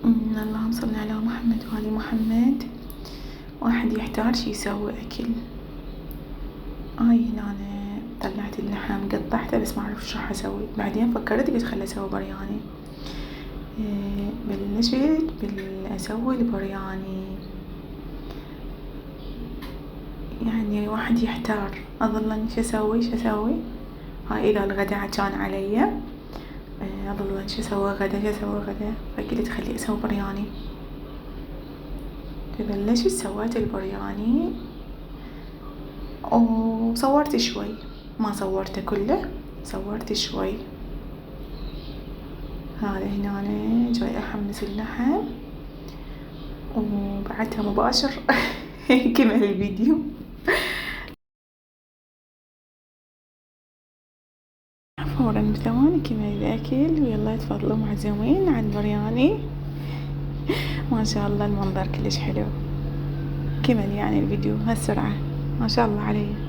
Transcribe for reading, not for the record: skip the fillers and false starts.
اللهم صل على محمد وآل محمد. واحد يحتار شي يسوي أكل. هاي هنا أنا طلعت اللحم قطعته بس ما أعرف شو راح أسوي. بعدين فكرت قلت خل أسوي برياني. بلشت أسوي البرياني. يعني واحد يحتار أظل شو أسوي. هاي إذا الغدا كان علي أظل شو أسوي غدا فقلت خلي أسوي برياني. فبلشت سويت البرياني وصورت شوي، ما صورته كله، صورت شوي. هذا هنا أنا جاي أحمس اللحم وبعدها مباشر كمل الفيديو. فورا بثواني كمل الأكل ويلا تفضلوا معزومين على البرياني. ما شاء الله المنظر كلش حلو. كمل يعني الفيديو هالسرعة، ما شاء الله عليه.